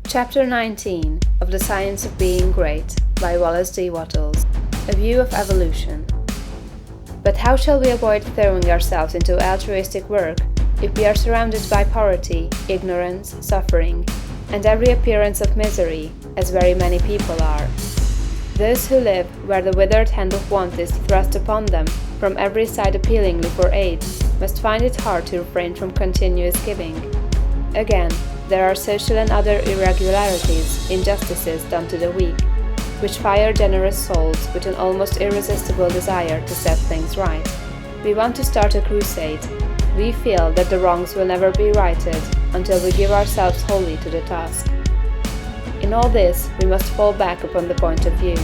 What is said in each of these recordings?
Chapter 19 of The Science of Being Great by Wallace D. Wattles. A View of Evolution. But how shall we avoid throwing ourselves into altruistic work if we are surrounded by poverty, ignorance, suffering, and every appearance of misery, as very many people are? Those who live where the withered hand of want is thrust upon them from every side appealingly for aid must find it hard to refrain from continuous giving. Again, there are social and other irregularities, injustices done to the weak, which fire generous souls with an almost irresistible desire to set things right. We want to start a crusade. We feel that the wrongs will never be righted until we give ourselves wholly to the task. In all this, we must fall back upon the point of view.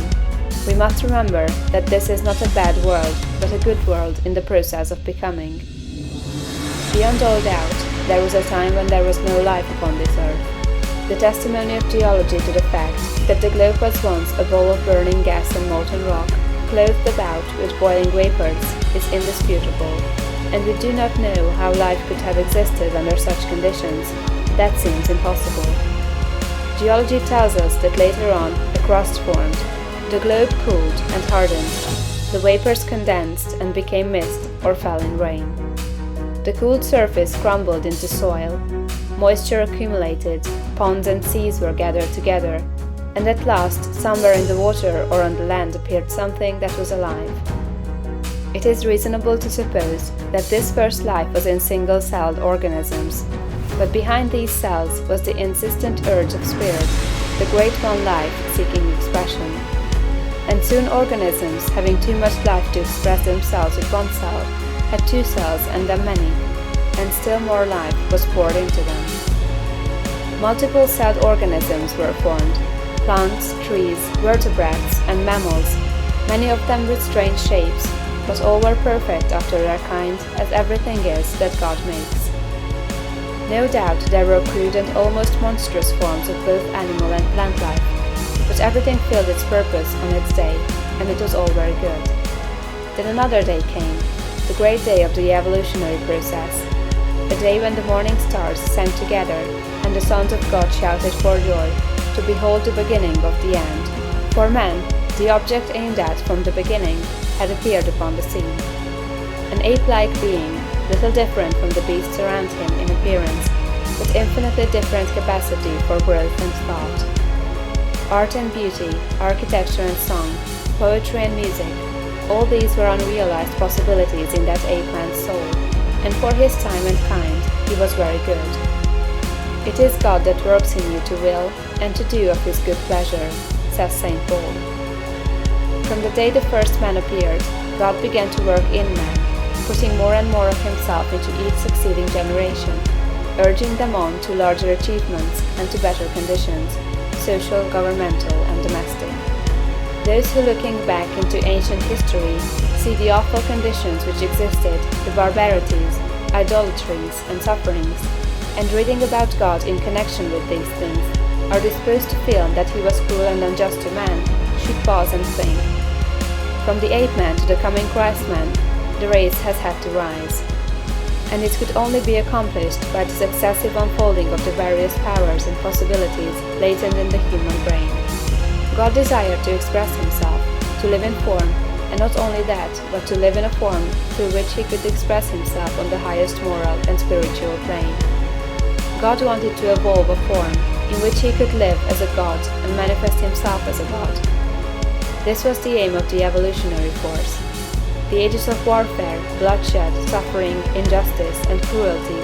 We must remember that this is not a bad world, but a good world in the process of becoming. Beyond all doubt, there was a time when there was no life upon this earth. The testimony of geology to the fact that the globe was once a bowl of burning gas and molten rock, clothed about with boiling vapors, is indisputable, and we do not know how life could have existed under such conditions. That seems impossible. Geology tells us that later on a crust formed, the globe cooled and hardened, the vapors condensed and became mist or fell in rain. The cooled surface crumbled into soil, moisture accumulated, ponds and seas were gathered together, and at last somewhere in the water or on the land appeared something that was alive. It is reasonable to suppose that this first life was in single-celled organisms, but behind these cells was the insistent urge of spirit, the great one life seeking expression. And soon organisms, having too much life to express themselves with one cell, had two cells and then many, and still more life was poured into them. Multiple-celled organisms were formed, plants, trees, vertebrates, and mammals, many of them with strange shapes, but all were perfect after their kind, as everything is that God makes. No doubt there were crude and almost monstrous forms of both animal and plant life, but everything filled its purpose on its day, and it was all very good. Then another day came, the great day of the evolutionary process, a day when the morning stars sang together and the sons of God shouted for joy to behold the beginning of the end. For man, the object aimed at from the beginning, had appeared upon the scene. An ape-like being, little different from the beasts around him in appearance, with infinitely different capacity for growth and thought. Art and beauty, architecture and song, poetry and music, all these were unrealized possibilities in that ape-man's soul, and for his time and kind, he was very good. It is God that works in you to will and to do of his good pleasure, says St. Paul. From the day the first man appeared, God began to work in man, putting more and more of himself into each succeeding generation, urging them on to larger achievements and to better conditions, social, governmental, and domestic. Those who, looking back into ancient history, see the awful conditions which existed, the barbarities, idolatries, and sufferings, and reading about God in connection with these things, are disposed to feel that he was cruel and unjust to man, should pause and think. From the ape-man to the coming Christ-man, the race has had to rise. And it could only be accomplished by the successive unfolding of the various powers and possibilities latent in the human brain. God desired to express himself, to live in form, and not only that, but to live in a form through which he could express himself on the highest moral and spiritual plane. God wanted to evolve a form in which he could live as a God and manifest himself as a God. This was the aim of the evolutionary force. The ages of warfare, bloodshed, suffering, injustice, and cruelty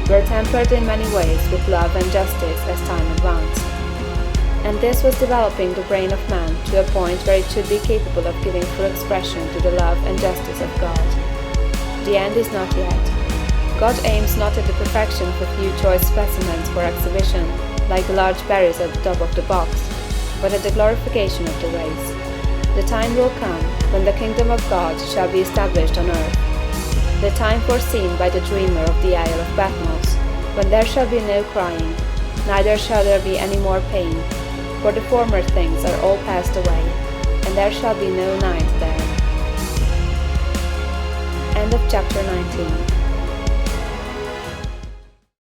were tempered in many ways with love and justice as time advanced. And this was developing the brain of man to a point where it should be capable of giving full expression to the love and justice of God. The end is not yet. God aims not at the perfection of a few choice specimens for exhibition, like the large berries at the top of the box, but at the glorification of the race. The time will come when the kingdom of God shall be established on earth. The time foreseen by the dreamer of the Isle of Patmos, when there shall be no crying, neither shall there be any more pain, for the former things are all passed away, and there shall be no night there. End of chapter 19.